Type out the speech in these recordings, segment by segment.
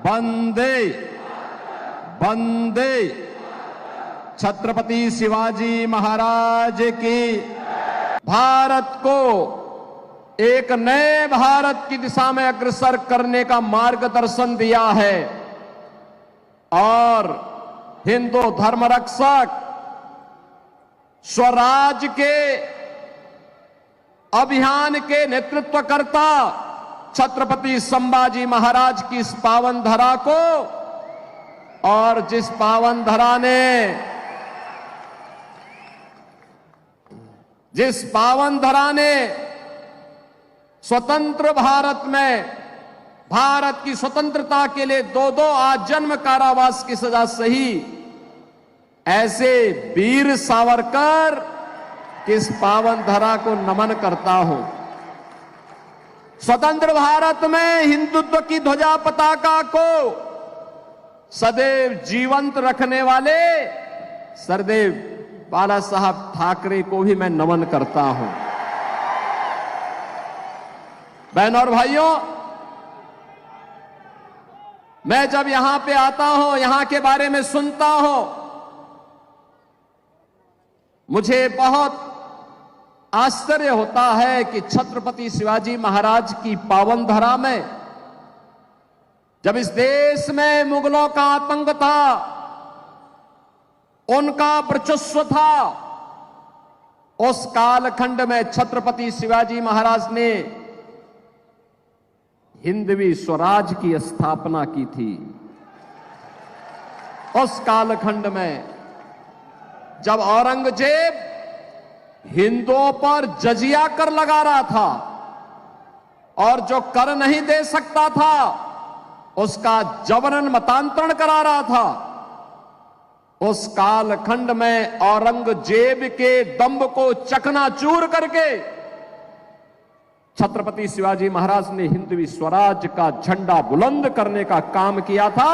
वंदे वंदे छत्रपति शिवाजी महाराज की। भारत को एक नए भारत की दिशा में अग्रसर करने का मार्गदर्शन दिया है और हिंदू धर्म रक्षक स्वराज के अभियान के नेतृत्वकर्ता छत्रपति संभाजी महाराज की इस पावन धरा को, और जिस पावन धरा ने स्वतंत्र भारत में भारत की स्वतंत्रता के लिए दो दो आजन्म कारावास की सजा सही, ऐसे वीर सावरकर की इस पावन धरा को नमन करता हूं। स्वतंत्र भारत में हिंदुत्व की ध्वजा पताका को सदैव जीवंत रखने वाले सरदेव बाला साहब ठाकरे को भी मैं नमन करता हूं। बहनों और भाइयों, मैं जब यहां पे आता हूं, यहां के बारे में सुनता हूं, मुझे बहुत आश्चर्य होता है कि छत्रपति शिवाजी महाराज की पावन धरा में, जब इस देश में मुगलों का आतंक था, उनका वर्चस्व था, उस कालखंड में छत्रपति शिवाजी महाराज ने हिंदवी स्वराज की स्थापना की थी। उस कालखंड में जब औरंगजेब हिंदुओं पर जजिया कर लगा रहा था और जो कर नहीं दे सकता था उसका जबरन मतांतरण करा रहा था, उस कालखंड में औरंगजेब के दंभ को चकनाचूर करके छत्रपति शिवाजी महाराज ने हिंदवी स्वराज का झंडा बुलंद करने का काम किया था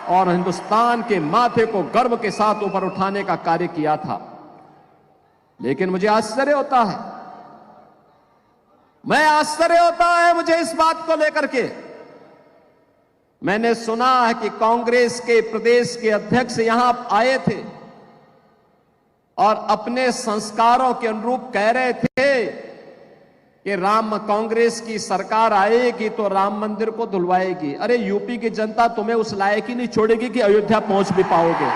और हिंदुस्तान के माथे को गर्व के साथ ऊपर उठाने का कार्य किया था। लेकिन मुझे आश्चर्य होता है मुझे इस बात को लेकर के, मैंने सुना है कि कांग्रेस के प्रदेश के अध्यक्ष यहां आए थे और अपने संस्कारों के अनुरूप कह रहे थे कि कांग्रेस की सरकार आएगी तो राम मंदिर को धुलवाएगी। अरे यूपी की जनता तुम्हें उस लायक ही नहीं छोड़ेगी कि अयोध्या पहुंच भी पाओगे।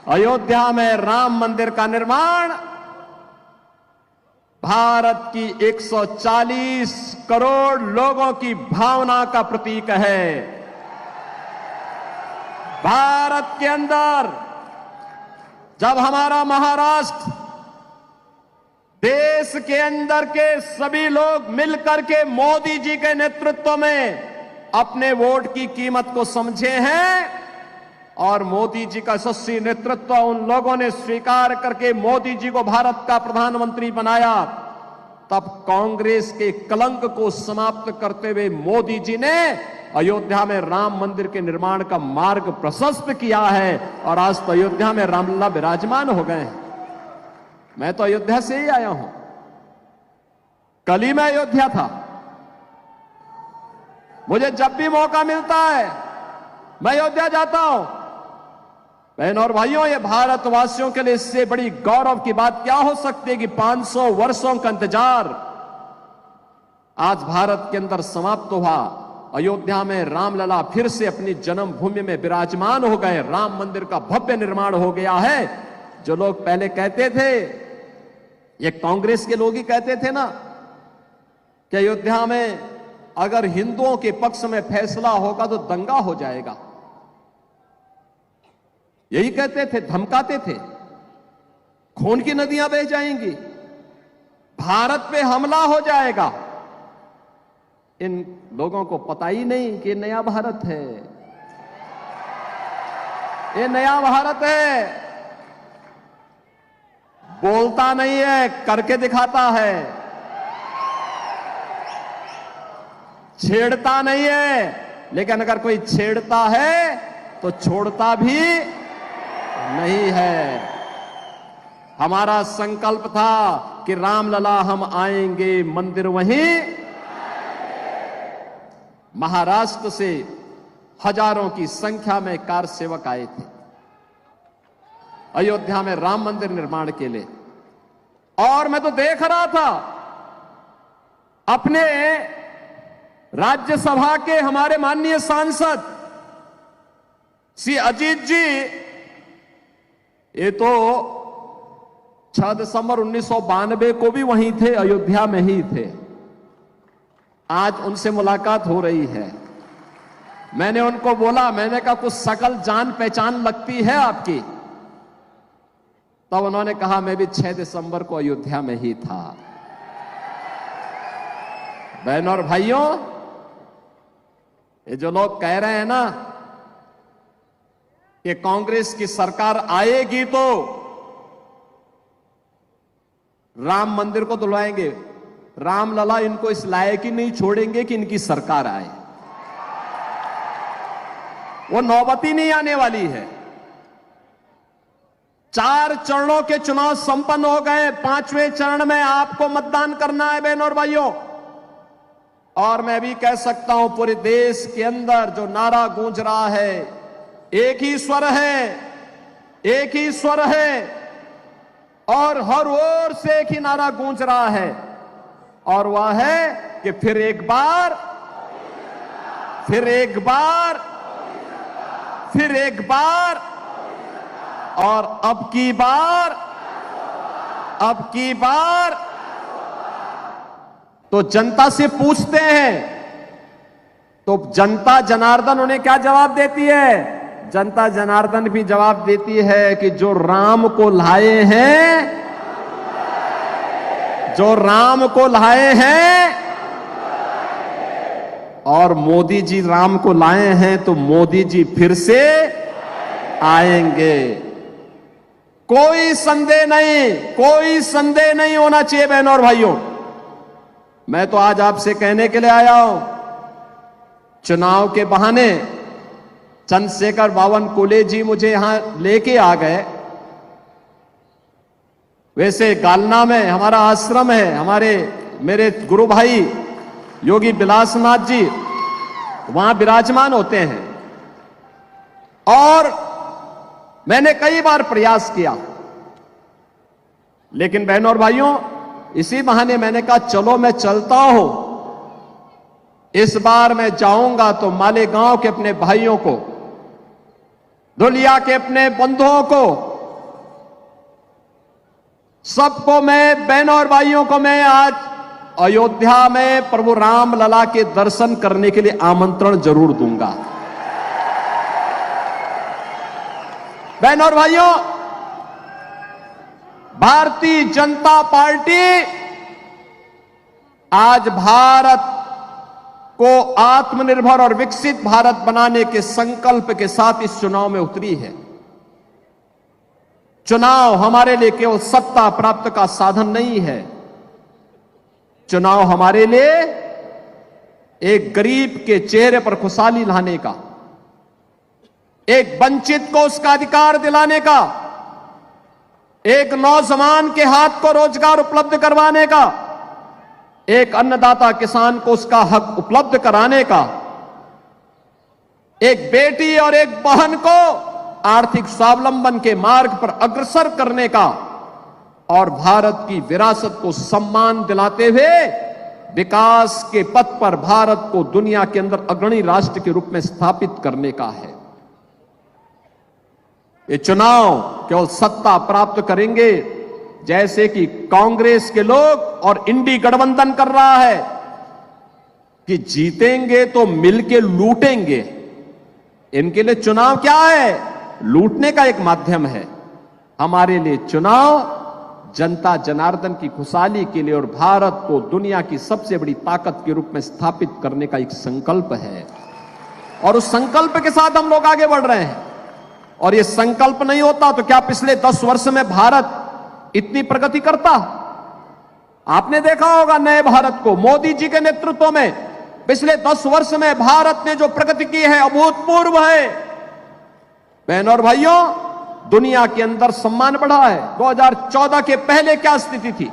अयोध्या में राम मंदिर का निर्माण भारत की 140 करोड़ लोगों की भावना का प्रतीक है। भारत के अंदर जब हमारा महाराष्ट्र, देश के अंदर के सभी लोग मिलकर के मोदी जी के नेतृत्व में अपने वोट की कीमत को समझे हैं और मोदी जी का यशस्वी नेतृत्व उन लोगों ने स्वीकार करके मोदी जी को भारत का प्रधानमंत्री बनाया, तब कांग्रेस के कलंक को समाप्त करते हुए मोदी जी ने अयोध्या में राम मंदिर के निर्माण का मार्ग प्रशस्त किया है और आज तो अयोध्या में रामलला विराजमान हो गए हैं। मैं तो अयोध्या से ही आया हूं, कल ही मैं अयोध्या था। मुझे जब भी मौका मिलता है मैं अयोध्या जाता हूं। बहनों और भाइयों, ये भारतवासियों के लिए इससे बड़ी गौरव की बात क्या हो सकती है कि 500 वर्षों का इंतजार आज भारत के अंदर समाप्त हुआ। अयोध्या में रामलला फिर से अपनी जन्मभूमि में विराजमान हो गए, राम मंदिर का भव्य निर्माण हो गया है। जो लोग पहले कहते थे, ये कांग्रेस के लोग ही कहते थे ना कि अयोध्या में अगर हिंदुओं के पक्ष में फैसला होगा तो दंगा हो जाएगा, यही कहते थे, धमकाते थे, खून की नदियां बह जाएंगी, भारत पे हमला हो जाएगा। इन लोगों को पता ही नहीं कि नया भारत है, ये नया भारत है। बोलता नहीं है, करके दिखाता है, छेड़ता नहीं है, लेकिन अगर कोई छेड़ता है तो छोड़ता भी नहीं है। हमारा संकल्प था कि रामलला हम आएंगे, मंदिर वहीं महाराष्ट्र से हजारों की संख्या में कार सेवक आए थे अयोध्या में राम मंदिर निर्माण के लिए। और मैं तो देख रहा था अपने राज्यसभा के हमारे माननीय सांसद श्री अजीत जी, ये तो 6 दिसंबर 1992 को भी वहीं थे, अयोध्या में ही थे। आज उनसे मुलाकात हो रही है। मैंने उनको बोला, मैंने कहा कुछ शकल जान पहचान लगती है आपकी। तब उन्होंने कहा मैं भी 6 दिसंबर को अयोध्या में ही था। बहनों और भाइयों, ये जो लोग कह रहे हैं ना कि कांग्रेस की सरकार आएगी तो राम मंदिर को धुलवाएंगे, रामलला इनको इस लायक ही नहीं छोड़ेंगे कि इनकी सरकार आए। वो नौबत ही नहीं आने वाली है। 4 चरणों के चुनाव संपन्न हो गए। 5वें चरण में आपको मतदान करना है बहनों और भाइयों। और मैं भी कह सकता हूं पूरे देश के अंदर जो नारा गूंज रहा है, एक ही स्वर है, एक ही स्वर है, और हर ओर से एक ही नारा गूंज रहा है, और वह है कि फिर एक बार, फिर एक बार, फिर एक बार, और अब की बार, अब की बार। तो जनता से पूछते हैं तो जनता जनार्दन उन्हें क्या जवाब देती है? जनता जनार्दन भी जवाब देती है कि जो राम को लाए हैं, जो राम को लाए हैं, और मोदी जी राम को लाए हैं तो मोदी जी फिर से आएंगे। कोई संदेह नहीं, कोई संदेह नहीं होना चाहिए बहनों और भाइयों। मैं तो आज आपसे कहने के लिए आया हूं, चुनाव के बहाने चंद्रशेखर बावनकुले जी मुझे यहां लेके आ गए। वैसे गालना में हमारा आश्रम है, हमारे मेरे गुरु भाई योगी बिलासनाथ जी वहां विराजमान होते हैं। और मैंने कई बार प्रयास किया, लेकिन बहनों और भाइयों, इसी बहाने मैंने कहा चलो मैं चलता हूं। इस बार मैं जाऊंगा तो मालेगांव के अपने भाइयों को, धुलिया के अपने बंधुओं को, सबको मैं, बहनों और भाइयों को मैं आज अयोध्या में प्रभु राम लला के दर्शन करने के लिए आमंत्रण जरूर दूंगा। बहनों और भाइयों, भारतीय जनता पार्टी आज भारत को आत्मनिर्भर और विकसित भारत बनाने के संकल्प के साथ इस चुनाव में उतरी है। चुनाव हमारे लिए केवल सत्ता प्राप्त का साधन नहीं है। चुनाव हमारे लिए एक गरीब के चेहरे पर खुशहाली लाने का, एक वंचित को उसका अधिकार दिलाने का, एक नौजवान के हाथ को रोजगार उपलब्ध करवाने का, एक अन्नदाता किसान को उसका हक उपलब्ध कराने का, एक बेटी और एक बहन को आर्थिक स्वावलंबन के मार्ग पर अग्रसर करने का, और भारत की विरासत को सम्मान दिलाते हुए विकास के पथ पर भारत को दुनिया के अंदर अग्रणी राष्ट्र के रूप में स्थापित करने का है। ये चुनाव केवल सत्ता प्राप्त करेंगे, जैसे कि कांग्रेस के लोग और इंडी गठबंधन कर रहा है कि जीतेंगे तो मिलके लूटेंगे। इनके लिए चुनाव क्या है? लूटने का एक माध्यम है। हमारे लिए चुनाव जनता जनार्दन की खुशहाली के लिए और भारत को दुनिया की सबसे बड़ी ताकत के रूप में स्थापित करने का एक संकल्प है, और उस संकल्प के साथ हम लोग आगे बढ़ रहे हैं। और ये संकल्प नहीं होता तो क्या पिछले 10 वर्ष में भारत इतनी प्रगति करता? आपने देखा होगा नए भारत को मोदी जी के नेतृत्व में पिछले 10 वर्ष में भारत ने जो प्रगति की है अभूतपूर्व है। बहनों और भाइयों, दुनिया के अंदर सम्मान बढ़ा है। 2014 के पहले क्या स्थिति थी?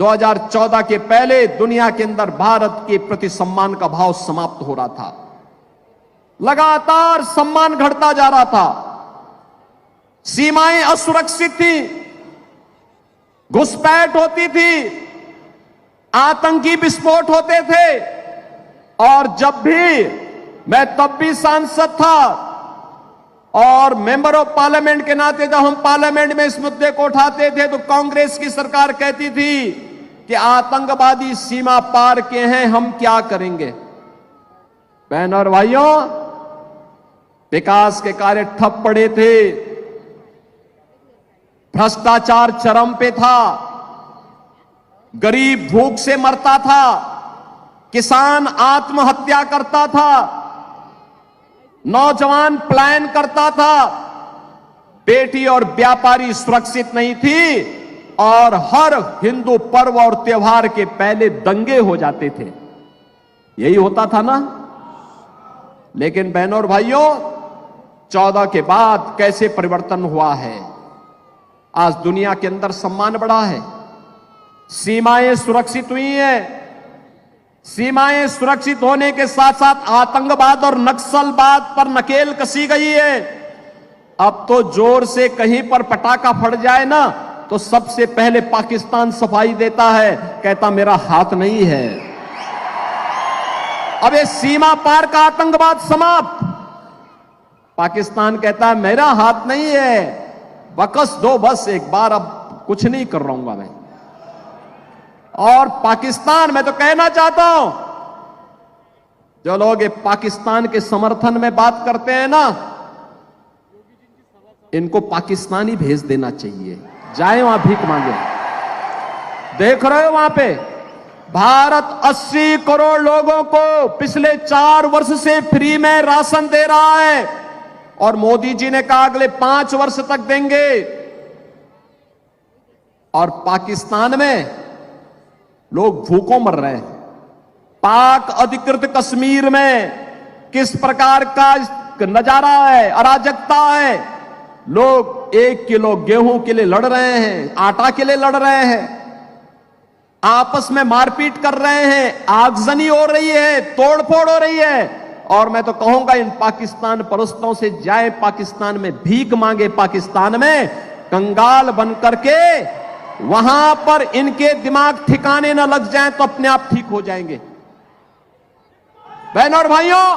2014 के पहले दुनिया के अंदर भारत के प्रति सम्मान का भाव समाप्त हो रहा था। लगातार सम्मान घटता जा रहा था। सीमाएं असुरक्षित थी, घुसपैठ होती थी, आतंकी विस्फोट होते थे। और जब भी मैं तब भी सांसद था और मेंबर ऑफ पार्लियामेंट के नाते जब हम पार्लियामेंट में इस मुद्दे को उठाते थे तो कांग्रेस की सरकार कहती थी कि आतंकवादी सीमा पार के हैं, हम क्या करेंगे। बहन और भाइयों, विकास के कार्य ठप पड़े थे, भ्रष्टाचार चरम पे था, गरीब भूख से मरता था, किसान आत्महत्या करता था, नौजवान पलायन करता था, बेटी और व्यापारी सुरक्षित नहीं थी और हर हिंदू पर्व और त्योहार के पहले दंगे हो जाते थे। यही होता था ना। लेकिन बहनों और भाइयों, 14 के बाद कैसे परिवर्तन हुआ है। आज दुनिया के अंदर सम्मान बढ़ा है, सीमाएं सुरक्षित हुई हैं। सीमाएं सुरक्षित होने के साथ साथ आतंकवाद और नक्सलवाद पर नकेल कसी गई है। अब तो जोर से कहीं पर पटाखा फट जाए ना तो सबसे पहले पाकिस्तान सफाई देता है, कहता मेरा हाथ नहीं है। अब ये सीमा पार का आतंकवाद समाप्त। पाकिस्तान कहता है मेरा हाथ नहीं है, बकस दो बस एक बार, अब कुछ नहीं कर रहा हूं मैं। और पाकिस्तान, मैं तो कहना चाहता हूं, जो लोग ये पाकिस्तान के समर्थन में बात करते हैं ना, इनको पाकिस्तान ही भेज देना चाहिए, जाए वहां भीख मांगे। देख रहे हो वहां पे भारत 80 करोड़ लोगों को पिछले 4 वर्ष से फ्री में राशन दे रहा है और मोदी जी ने कहा अगले 5 वर्ष तक देंगे। और पाकिस्तान में लोग भूखों मर रहे हैं। पाक अधिकृत कश्मीर में किस प्रकार का नजारा है, अराजकता है। लोग 1 किलो गेहूं के लिए लड़ रहे हैं, आटा के लिए लड़ रहे हैं, आपस में मारपीट कर रहे हैं, आगजनी हो रही है, तोड़फोड़ हो रही है। और मैं तो कहूंगा इन पाकिस्तान परस्तों से जाए पाकिस्तान में भीख मांगे, पाकिस्तान में कंगाल बन करके वहां पर इनके दिमाग ठिकाने न लग जाएं तो अपने आप ठीक हो जाएंगे। बहनों और भाइयों,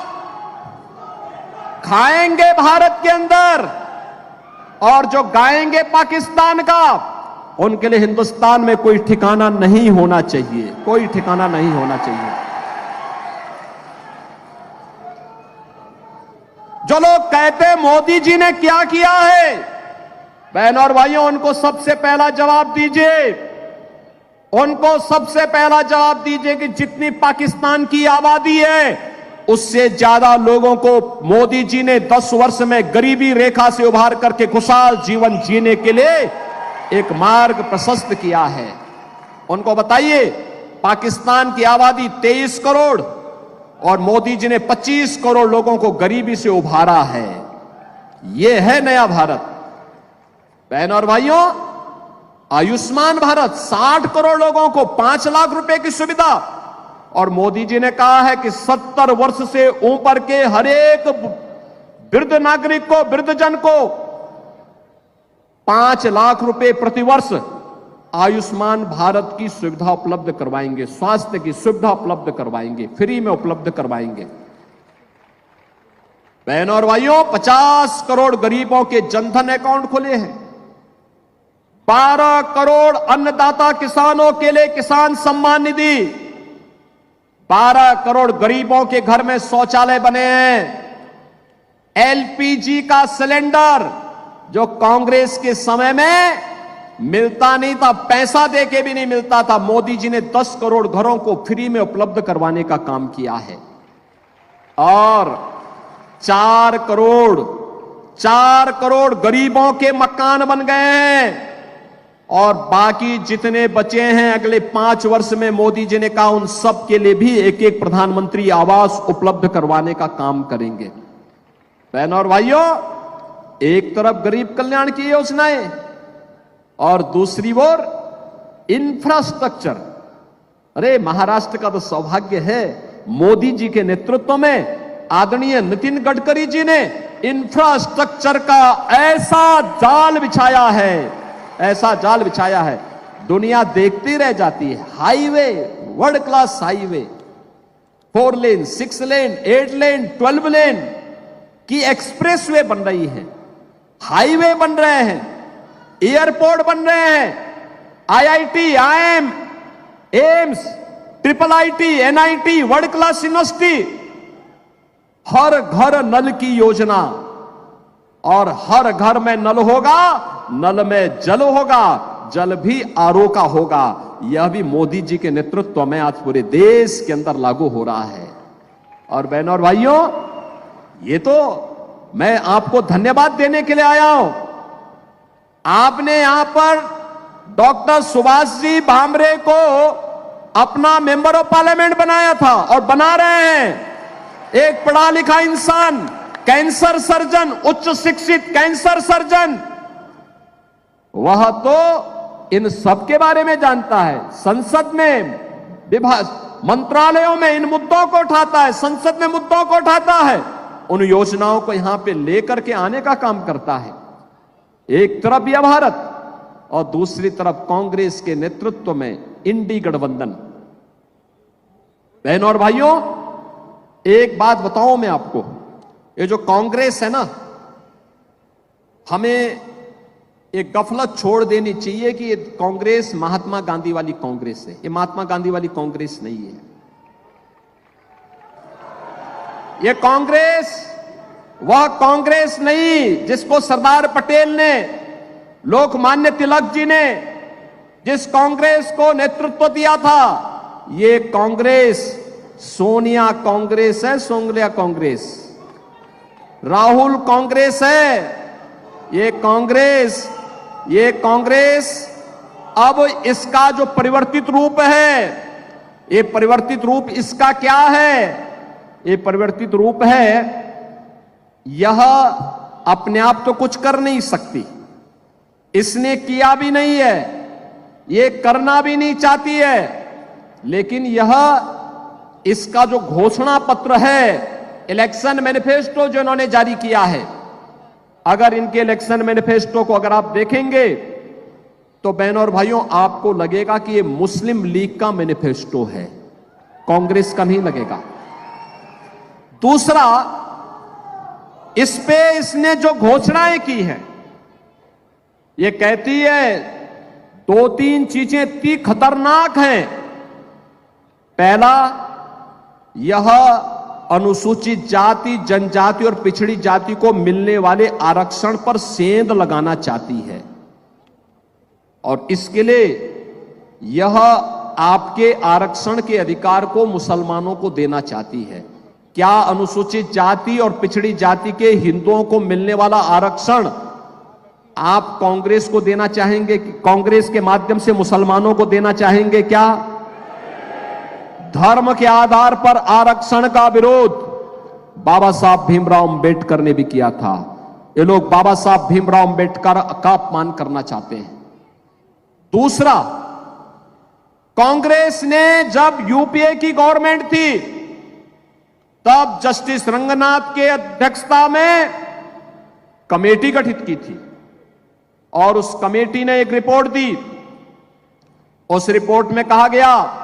खाएंगे भारत के अंदर और जो गाएंगे पाकिस्तान का, उनके लिए हिंदुस्तान में कोई ठिकाना नहीं होना चाहिए, कोई ठिकाना नहीं होना चाहिए। जो लोग कहते हैं मोदी जी ने क्या किया है, बहनों और भाइयों, उनको सबसे पहला जवाब दीजिए, उनको सबसे पहला जवाब दीजिए कि जितनी पाकिस्तान की आबादी है उससे ज्यादा लोगों को मोदी जी ने 10 वर्ष में गरीबी रेखा से उभार करके खुशहाल जीवन जीने के लिए एक मार्ग प्रशस्त किया है। उनको बताइए, पाकिस्तान की आबादी 23 करोड़ और मोदी जी ने 25 करोड़ लोगों को गरीबी से उभारा है। यह है नया भारत। बहनों और भाइयों, आयुष्मान भारत, 60 करोड़ लोगों को 5 लाख रुपए की सुविधा। और मोदी जी ने कहा है कि 70 वर्ष से ऊपर के हर एक वृद्ध नागरिक को, वृद्धजन को 5 लाख रुपए प्रतिवर्ष आयुष्मान भारत की सुविधा उपलब्ध करवाएंगे, स्वास्थ्य की सुविधा उपलब्ध करवाएंगे, फ्री में उपलब्ध करवाएंगे। बहनों और भाइयों, 50 करोड़ गरीबों के जनधन अकाउंट खुले हैं। 12 करोड़ अन्नदाता किसानों के लिए किसान सम्मान निधि, 12 करोड़ गरीबों के घर में शौचालय बने हैं। एलपीजी का सिलेंडर जो कांग्रेस के समय में मिलता नहीं था, पैसा देके भी नहीं मिलता था, मोदी जी ने 10 करोड़ घरों को फ्री में उपलब्ध करवाने का काम किया है। और 4 करोड़ गरीबों के मकान बन गए हैं। और बाकी जितने बचे हैं अगले 5 वर्ष में मोदी जी ने कहा उन सब के लिए भी एक एक प्रधानमंत्री आवास उपलब्ध करवाने का काम करेंगे। बहनों और भाइयों, एक तरफ गरीब कल्याण की योजनाएं और दूसरी ओर इंफ्रास्ट्रक्चर, अरे महाराष्ट्र का तो सौभाग्य है, मोदी जी के नेतृत्व में आदरणीय नितिन गडकरी जी ने इंफ्रास्ट्रक्चर का ऐसा जाल बिछाया है, ऐसा जाल बिछाया है, दुनिया देखती रह जाती है। हाईवे, वर्ल्ड क्लास हाईवे, 4 लेन, 6 लेन, 8 लेन, 12 लेन की एक्सप्रेसवे बन रही है, हाईवे बन रहे हैं, एयरपोर्ट बन रहे हैं, IIT, IIM, AIIMS, triple IT, NIT, world class university, हर घर नल की योजना, और हर घर में नल होगा, नल में जल होगा, जल भी आरओ का होगा। यह भी मोदी जी के नेतृत्व में आज पूरे देश के अंदर लागू हो रहा है। और बहनों और भाइयों, ये तो मैं आपको धन्यवाद देने के लिए आया हूं। आपने यहां पर डॉक्टर सुभाष जी भामरे को अपना मेंबर ऑफ पार्लियामेंट बनाया था और बना रहे हैं। एक पढ़ा लिखा इंसान, कैंसर सर्जन, उच्च शिक्षित कैंसर सर्जन, वह तो इन सब के बारे में जानता है। संसद में, विभाग, मंत्रालयों में इन मुद्दों को उठाता है, संसद में मुद्दों को उठाता है, उन योजनाओं को यहां पे लेकर के आने का काम करता है। एक तरफ यह भारत और दूसरी तरफ कांग्रेस के नेतृत्व में इंडी गठबंधन। बहनों और भाइयों, एक बात बताऊं मैं आपको, ये जो कांग्रेस है ना, हमें एक गफलत छोड़ देनी चाहिए कि ये कांग्रेस महात्मा गांधी वाली कांग्रेस है। ये महात्मा गांधी वाली कांग्रेस नहीं है। ये कांग्रेस वह कांग्रेस नहीं जिसको सरदार पटेल ने, लोकमान्य तिलक जी ने जिस कांग्रेस को नेतृत्व दिया था, ये कांग्रेस सोनिया कांग्रेस है, सोनिया कांग्रेस, राहुल कांग्रेस है। ये कांग्रेस अब इसका जो परिवर्तित रूप है, ये परिवर्तित रूप इसका क्या है? ये परिवर्तित रूप है, यह अपने आप तो कुछ कर नहीं सकती, इसने किया भी नहीं है, ये करना भी नहीं चाहती है, लेकिन यह इसका जो घोषणा पत्र है, इलेक्शन मैनिफेस्टो जो इन्होंने जारी किया है, अगर इनके इलेक्शन मैनिफेस्टो को अगर आप देखेंगे तो बहनों और भाइयों आपको लगेगा कि ये मुस्लिम लीग का मैनिफेस्टो है, कांग्रेस का नहीं लगेगा। दूसरा, इस पे इसने जो घोषणाएं की हैं, ये कहती है 2-3 चीजें इतनी खतरनाक हैं। पहला, यह अनुसूचित जाति, जनजाति और पिछड़ी जाति को मिलने वाले आरक्षण पर सेंध लगाना चाहती है, और इसके लिए यह आपके आरक्षण के अधिकार को मुसलमानों को देना चाहती है। क्या अनुसूचित जाति और पिछड़ी जाति के हिंदुओं को मिलने वाला आरक्षण आप कांग्रेस को देना चाहेंगे? कांग्रेस के माध्यम से मुसलमानों को देना चाहेंगे क्या? धर्म के आधार पर आरक्षण का विरोध बाबा साहब भीमराव अंबेडकर ने भी किया था। ये लोग बाबा साहब भीमराव अंबेडकर का अपमान करना चाहते हैं। दूसरा, कांग्रेस ने जब यूपीए की गवर्नमेंट थी, तब जस्टिस रंगनाथ के अध्यक्षता में कमेटी गठित की थी, और उस कमेटी ने एक रिपोर्ट दी। उस रिपोर्ट में कहा गया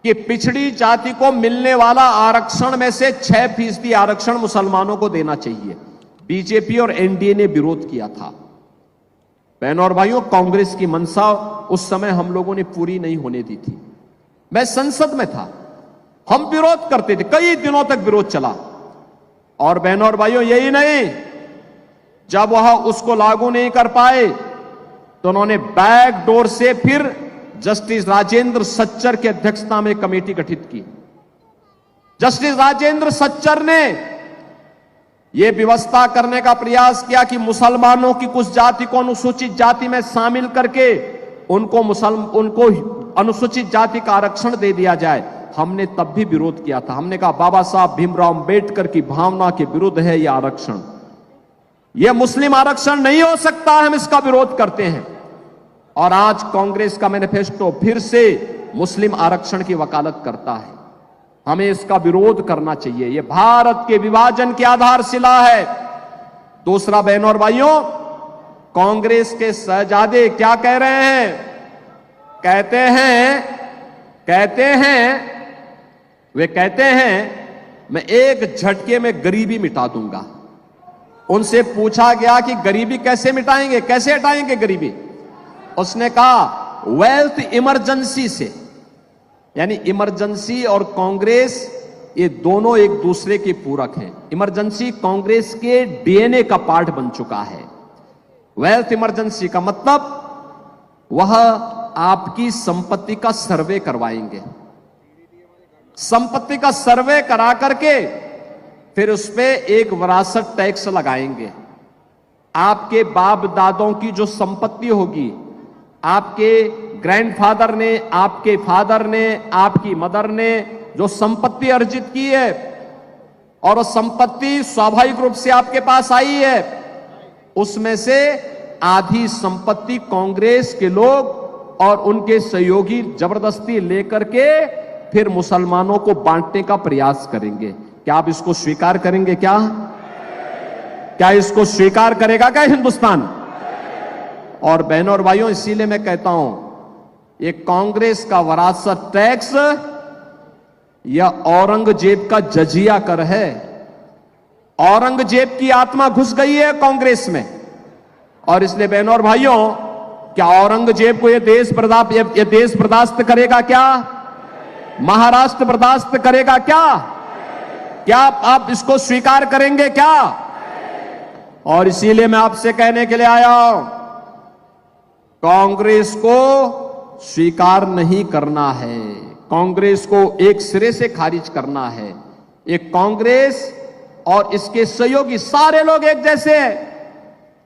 कि पिछड़ी जाति को मिलने वाला आरक्षण में से 6% आरक्षण मुसलमानों को देना चाहिए। बीजेपी और एनडीए ने विरोध किया था। बहनों और भाइयों, कांग्रेस की मंशा उस समय हम लोगों ने पूरी नहीं होने दी थी। मैं संसद में था, हम विरोध करते थे, कई दिनों तक विरोध चला। और बहनों और भाइयों, यही नहीं, जब वह उसको लागू नहीं कर पाए तो उन्होंने बैक डोर से फिर जस्टिस राजेंद्र सच्चर की अध्यक्षता में कमेटी गठित की। जस्टिस राजेंद्र सच्चर ने यह व्यवस्था करने का प्रयास किया कि मुसलमानों की कुछ जाति को अनुसूचित जाति में शामिल करके उनको अनुसूचित जाति का आरक्षण दे दिया जाए। हमने तब भी विरोध किया था। हमने कहा बाबा साहब भीमराव अंबेडकर की भावना के विरुद्ध है यह आरक्षण, यह मुस्लिम आरक्षण नहीं हो सकता, हम इसका विरोध करते हैं। और आज कांग्रेस का मैनिफेस्टो फिर से मुस्लिम आरक्षण की वकालत करता है। हमें इसका विरोध करना चाहिए। यह भारत के विभाजन की आधारशिला है। दूसरा, बहनों और भाइयों, कांग्रेस के शहजादे क्या कह रहे हैं? वे कहते हैं मैं एक झटके में गरीबी मिटा दूंगा। उनसे पूछा गया कि गरीबी कैसे मिटाएंगे, कैसे हटाएंगे गरीबी? उसने कहा वेल्थ इमरजेंसी से। यानी इमरजेंसी और कांग्रेस ये दोनों एक दूसरे के पूरक हैं। इमरजेंसी कांग्रेस के डीएनए का पार्ट बन चुका है। वेल्थ इमरजेंसी का मतलब वह आपकी संपत्ति का सर्वे करवाएंगे। संपत्ति का सर्वे करा करके फिर उस पे एक विरासत टैक्स लगाएंगे। आपके बाप दादों की जो संपत्ति होगी, आपके ग्रैंडफादर ने, आपके फादर ने, आपकी मदर ने जो संपत्ति अर्जित की है और वो संपत्ति स्वाभाविक रूप से आपके पास आई है, उसमें से आधी संपत्ति कांग्रेस के लोग और उनके सहयोगी जबरदस्ती लेकर के फिर मुसलमानों को बांटने का प्रयास करेंगे। क्या आप इसको स्वीकार करेंगे? क्या इसको स्वीकार करेगा क्या हिंदुस्तान? और बहनों और भाइयों, इसीलिए मैं कहता हूं ये कांग्रेस का विरासत टैक्स या औरंगजेब का जजिया कर है। औरंगजेब की आत्मा घुस गई है कांग्रेस में, और इसलिए बहनों और भाइयों, क्या औरंगजेब को यह देश बर्दाश्त करेगा? क्या महाराष्ट्र बर्दाश्त करेगा? क्या आप इसको स्वीकार करेंगे? क्या? और इसीलिए मैं आपसे कहने के लिए आया हूं, कांग्रेस को स्वीकार नहीं करना है। कांग्रेस को एक सिरे से खारिज करना है। एक कांग्रेस और इसके सहयोगी सारे लोग एक जैसे हैं।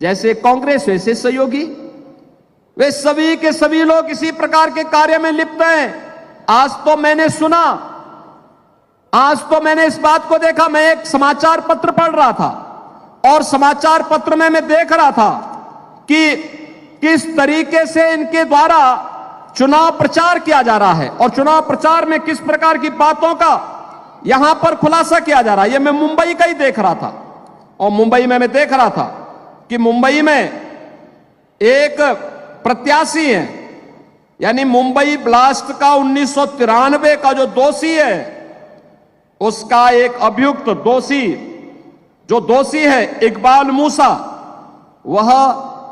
जैसे कांग्रेस वैसे सहयोगी, वे सभी के सभी लोग इसी प्रकार के कार्य में लिप्त हैं। आज तो मैंने इस बात को देखा। मैं एक समाचार पत्र पढ़ रहा था और समाचार पत्र में मैं देख रहा था कि किस तरीके से इनके द्वारा चुनाव प्रचार किया जा रहा है और चुनाव प्रचार में किस प्रकार की बातों का यहां पर खुलासा किया जा रहा है। यह मैं मुंबई का ही देख रहा था, और मुंबई में मैं देख रहा था कि मुंबई में एक प्रत्याशी है, यानी मुंबई ब्लास्ट का 1993 का जो दोषी है, उसका एक अभियुक्त दोषी है इकबाल मूसा, वह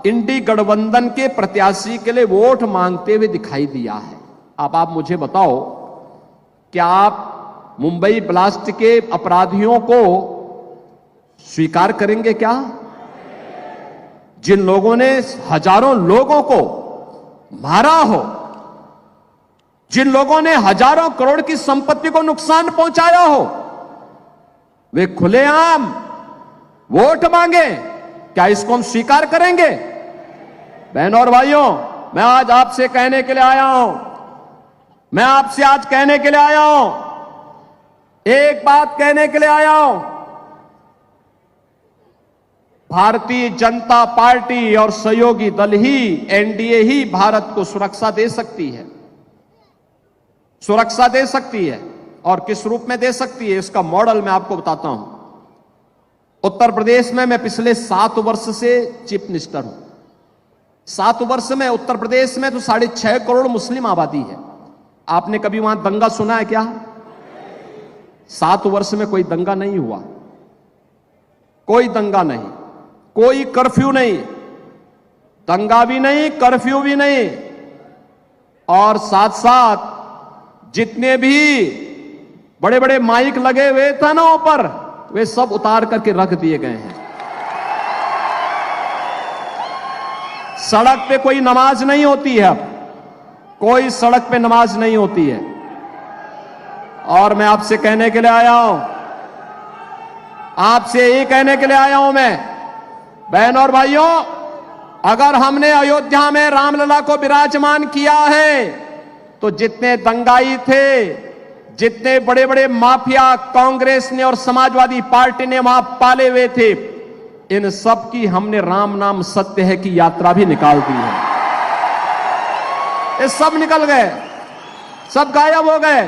इंडी गठबंधन के प्रत्याशी के लिए वोट मांगते हुए दिखाई दिया है। अब आप मुझे बताओ, क्या आप मुंबई ब्लास्ट के अपराधियों को स्वीकार करेंगे? क्या जिन लोगों ने हजारों लोगों को मारा हो, जिन लोगों ने हजारों करोड़ की संपत्ति को नुकसान पहुंचाया हो, वे खुलेआम वोट मांगे? क्या इसको हम स्वीकार करेंगे? बहनों और भाइयों, मैं आज आपसे कहने के लिए आया हूं, एक बात कहने के लिए आया हूं। भारतीय जनता पार्टी और सहयोगी दल ही, एनडीए ही भारत को सुरक्षा दे सकती है। और किस रूप में दे सकती है, इसका मॉडल मैं आपको बताता हूं। उत्तर प्रदेश में मैं पिछले 7 वर्ष से चीफ मिनिस्टर हूं। 7 वर्ष में उत्तर प्रदेश में तो 6.5 करोड़ मुस्लिम आबादी है। आपने कभी वहां दंगा सुना है क्या? 7 वर्ष में कोई दंगा नहीं हुआ, कोई दंगा नहीं, कोई कर्फ्यू नहीं, दंगा भी नहीं, कर्फ्यू भी नहीं। और साथ साथ जितने भी बड़े बड़े माइक लगे हुए थे ना ऊपर, वे सब उतार करके रख दिए गए हैं। सड़क पे कोई नमाज नहीं होती है, अब कोई सड़क पे नमाज नहीं होती है। और मैं आपसे कहने के लिए आया हूं, मैं, बहनों और भाइयों, अगर हमने अयोध्या में रामलला को विराजमान किया है, तो जितने दंगाई थे, जितने बड़े बड़े माफिया कांग्रेस ने और समाजवादी पार्टी ने वहां पाले हुए थे, इन सब की हमने राम नाम सत्य है की यात्रा भी निकाल दी है। ये सब निकल गए, सब गायब हो गए।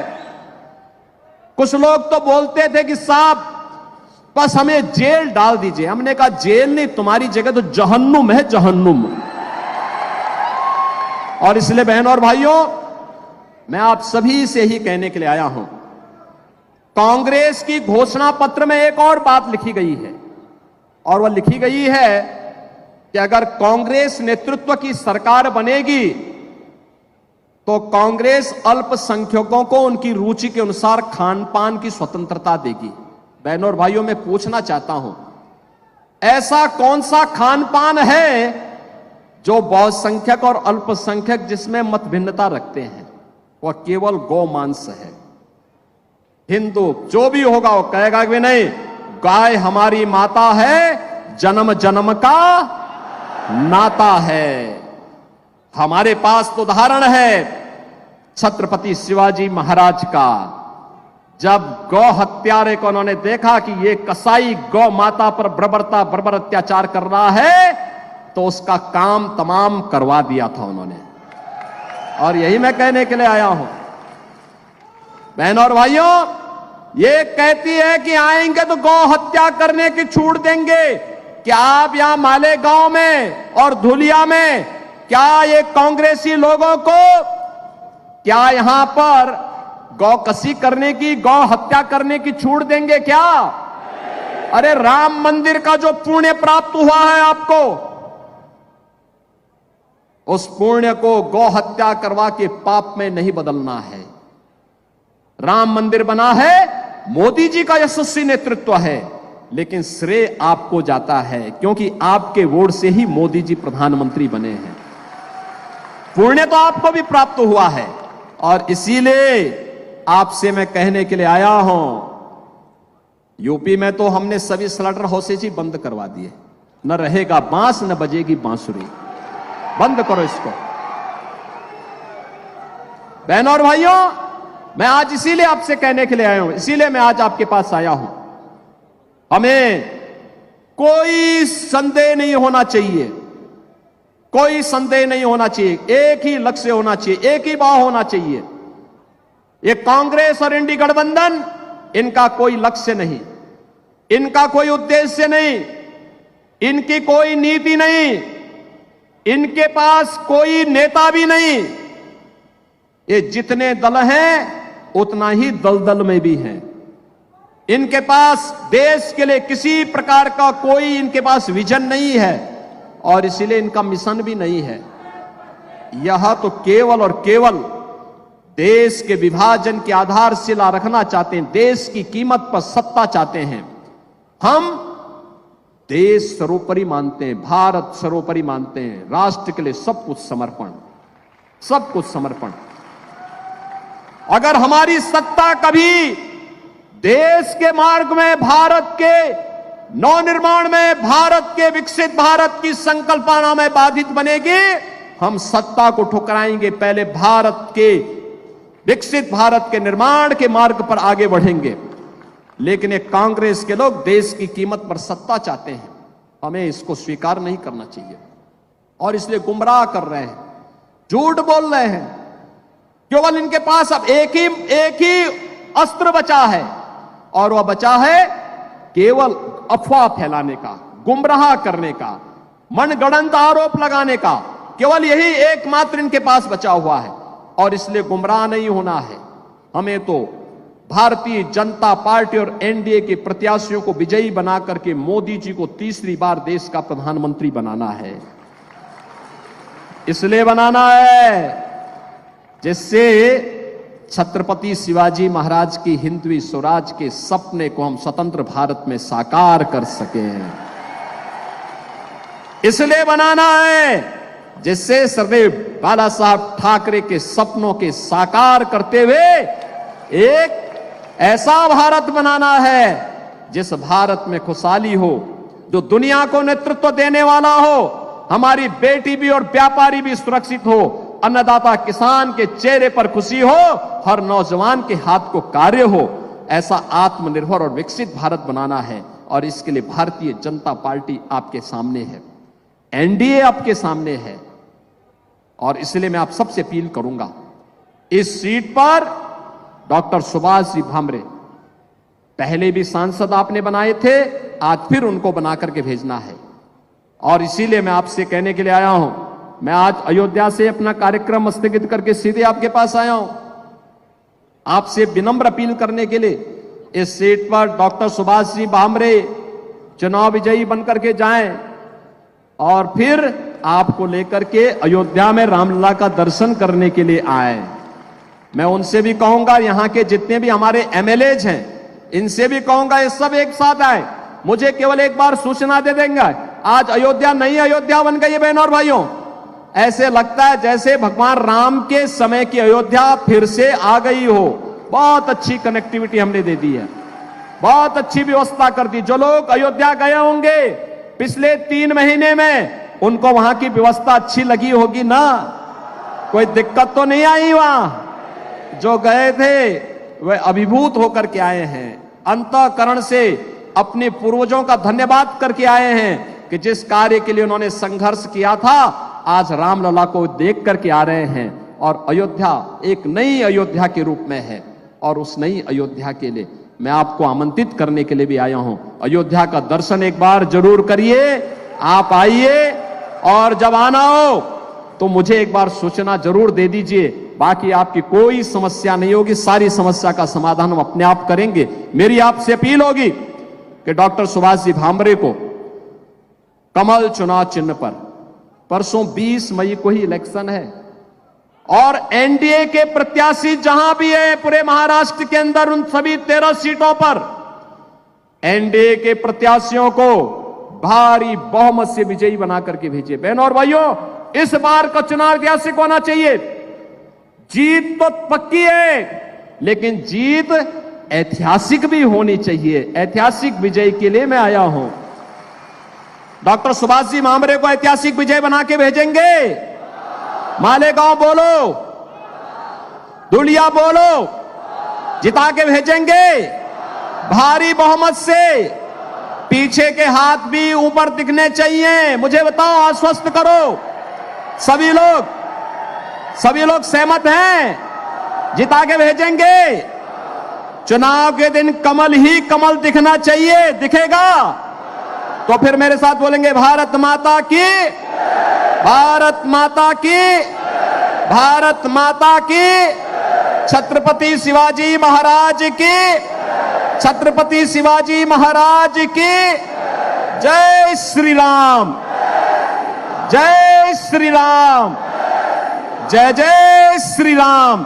कुछ लोग तो बोलते थे कि साहब बस हमें जेल डाल दीजिए। हमने कहा जेल नहीं, तुम्हारी जगह तो जहन्नुम है, जहन्नुम। और इसलिए बहनों और भाइयों, मैं आप सभी से ही कहने के लिए आया हूं, कांग्रेस की घोषणा पत्र में एक और बात लिखी गई है, और वह लिखी गई है कि अगर कांग्रेस नेतृत्व की सरकार बनेगी तो कांग्रेस अल्पसंख्यकों को उनकी रुचि के अनुसार खान पान की स्वतंत्रता देगी। बहनों और भाइयों, मैं पूछना चाहता हूं, ऐसा कौन सा खान पान है जो बहुसंख्यक और अल्पसंख्यक जिसमें मत भिन्नता रखते हैं? वह केवल गौ मांस है। हिंदू जो भी होगा वो कहेगा कि नहीं, गाय हमारी माता है, जन्म जन्म का नाता है। हमारे पास तो उदाहरण है छत्रपति शिवाजी महाराज का। जब गौ हत्यारे को उन्होंने देखा कि ये कसाई गौ माता पर बर्बर अत्याचार कर रहा है, तो उसका काम तमाम करवा दिया था उन्होंने। और यही मैं कहने के लिए आया हूं, बहनों और भाइयों, ये कहती है कि आएंगे तो गौ हत्या करने की छूट देंगे। क्या आप यहां मालेगांव में और धुलिया में क्या ये कांग्रेसी लोगों को क्या यहां पर गौ कसी करने की, गौ हत्या करने की छूट देंगे क्या? अरे राम मंदिर का जो पुण्य प्राप्त हुआ है आपको, उस पुण्य को गौ हत्या करवा के पाप में नहीं बदलना है। राम मंदिर बना है, मोदी जी का यशस्वी नेतृत्व है, लेकिन श्रेय आपको जाता है क्योंकि आपके वोट से ही मोदी जी प्रधानमंत्री बने हैं। पुण्य तो आपको भी प्राप्त हुआ है, और इसीलिए आपसे मैं कहने के लिए आया हूं, यूपी में तो हमने सभी स्लॉटर हाउसेज ही बंद करवा दिए। न रहेगा बांस, न बजेगी बांसुरी। बंद करो इसको। बहनों और भाइयों, मैं आज इसीलिए आपसे कहने के लिए आया हूं, इसीलिए मैं आज आपके पास आया हूं। हमें कोई संदेह नहीं होना चाहिए, कोई संदेह नहीं होना चाहिए। एक ही लक्ष्य होना चाहिए, एक ही भाव होना चाहिए। ये कांग्रेस और इंडी गठबंधन, इनका कोई लक्ष्य नहीं, इनका कोई उद्देश्य नहीं, इनकी कोई नीति नहीं, इनके पास कोई नेता भी नहीं। ये जितने दल हैं उतना ही दलदल में भी हैं। इनके पास देश के लिए किसी प्रकार का कोई इनके पास विजन नहीं है, और इसीलिए इनका मिशन भी नहीं है। यह तो केवल और केवल देश के विभाजन की आधारशिला रखना चाहते हैं, देश की कीमत पर सत्ता चाहते हैं। हम देश सर्वोपरि मानते हैं, भारत सर्वोपरि मानते हैं, राष्ट्र के लिए सब कुछ समर्पण, सब कुछ समर्पण। अगर हमारी सत्ता कभी देश के मार्ग में, भारत के नवनिर्माण में, भारत के विकसित भारत की संकल्पना में बाधित बनेगी, हम सत्ता को ठुकराएंगे। पहले भारत के विकसित भारत के निर्माण के मार्ग पर आगे बढ़ेंगे। लेकिन ये कांग्रेस के लोग देश की कीमत पर सत्ता चाहते हैं, हमें इसको स्वीकार नहीं करना चाहिए। और इसलिए गुमराह कर रहे हैं, झूठ बोल रहे हैं। केवल इनके पास अब एक ही अस्त्र बचा है, और वह बचा है केवल अफवाह फैलाने का, गुमराह करने का, मनगढ़ंत आरोप लगाने का। केवल यही एकमात्र इनके पास बचा हुआ है, और इसलिए गुमराह नहीं होना है। हमें तो भारतीय जनता पार्टी और एनडीए के प्रत्याशियों को विजयी बना करके मोदी जी को तीसरी बार देश का प्रधानमंत्री बनाना है। इसलिए बनाना है जिससे छत्रपति शिवाजी महाराज की हिंदवी स्वराज के सपने को हम स्वतंत्र भारत में साकार कर सकें। इसलिए बनाना है जिससे सरदेव बाला साहब ठाकरे के सपनों के साकार करते हुए एक ऐसा भारत बनाना है जिस भारत में खुशहाली हो, जो दुनिया को नेतृत्व देने वाला हो, हमारी बेटी भी और व्यापारी भी सुरक्षित हो, अन्नदाता किसान के चेहरे पर खुशी हो, हर नौजवान के हाथ को कार्य हो। ऐसा आत्मनिर्भर और विकसित भारत बनाना है, और इसके लिए भारतीय जनता पार्टी आपके सामने है, एनडीए आपके सामने है, और इसलिए मैं आप सबसे अपील करूंगा, इस सीट पर डॉक्टर सुभाष जी भामरे पहले भी सांसद आपने बनाए थे, आज फिर उनको बना करके भेजना है। और इसीलिए मैं आपसे कहने के लिए आया हूं, मैं आज अयोध्या से अपना कार्यक्रम स्थगित करके सीधे आपके पास आया हूं, आपसे विनम्र अपील करने के लिए इस सीट पर डॉक्टर सुभाष जी भामरे चुनाव विजयी बनकर के जाएं और फिर आपको लेकर के अयोध्या में रामलला का दर्शन करने के लिए आए। मैं उनसे भी कहूंगा, यहां के जितने भी हमारे एमएलएज हैं, इनसे भी कहूंगा, ये सब एक साथ आए, मुझे केवल एक बार सूचना दे देंगे। आज अयोध्या नई अयोध्या बन गई है बहनों और भाइयों। ऐसे लगता है जैसे भगवान राम के समय की अयोध्या फिर से आ गई हो। बहुत अच्छी कनेक्टिविटी हमने दे दी है, बहुत अच्छी व्यवस्था कर दी। जो लोग अयोध्या गए होंगे पिछले 3 महीने में, उनको वहां की व्यवस्था अच्छी लगी होगी ना, कोई दिक्कत तो नहीं आई वहां। जो गए थे वे अभिभूत होकर के आए हैं, अंतःकरण से अपने पूर्वजों का धन्यवाद करके आए हैं कि जिस कार्य के लिए उन्होंने संघर्ष किया था, आज रामलला को देख करके आ रहे हैं। और अयोध्या एक नई अयोध्या के रूप में है, और उस नई अयोध्या के लिए मैं आपको आमंत्रित करने के लिए भी आया हूं। अयोध्या का दर्शन एक बार जरूर करिए, आप आइए, और जब आना हो तो मुझे एक बार सूचना जरूर दे दीजिए। बाकी आपकी कोई समस्या नहीं होगी, सारी समस्या का समाधान हम अपने आप करेंगे। मेरी आपसे अपील होगी कि डॉक्टर सुभाष जी भामरे को कमल चुनाव चिन्ह पर, परसों 20 मई को ही इलेक्शन है, और एनडीए के प्रत्याशी जहां भी है पूरे महाराष्ट्र के अंदर, उन सभी 13 सीटों पर एनडीए के प्रत्याशियों को भारी बहुमत से विजयी बना करके भेजिए। बहनों और भाइयों, इस बार का चुनाव ऐतिहासिक होना चाहिए। जीत तो पक्की है, लेकिन जीत ऐतिहासिक भी होनी चाहिए। ऐतिहासिक विजय के लिए मैं आया हूं। डॉक्टर सुभाष जी भामरे को ऐतिहासिक विजय बना के भेजेंगे। मालेगांव बोलो, धुलिया बोलो, जिता के भेजेंगे भारी बहुमत से। पीछे के हाथ भी ऊपर दिखने चाहिए। मुझे बताओ, आश्वस्त करो, सभी लोग सहमत हैं? जिता के भेजेंगे। चुनाव के दिन कमल ही कमल दिखना चाहिए, दिखेगा तो फिर मेरे साथ बोलेंगे, भारत माता की, भारत माता की, भारत माता की, छत्रपति शिवाजी महाराज की, छत्रपति शिवाजी महाराज की। जय श्री राम, जय श्री राम, जय जय श्री राम।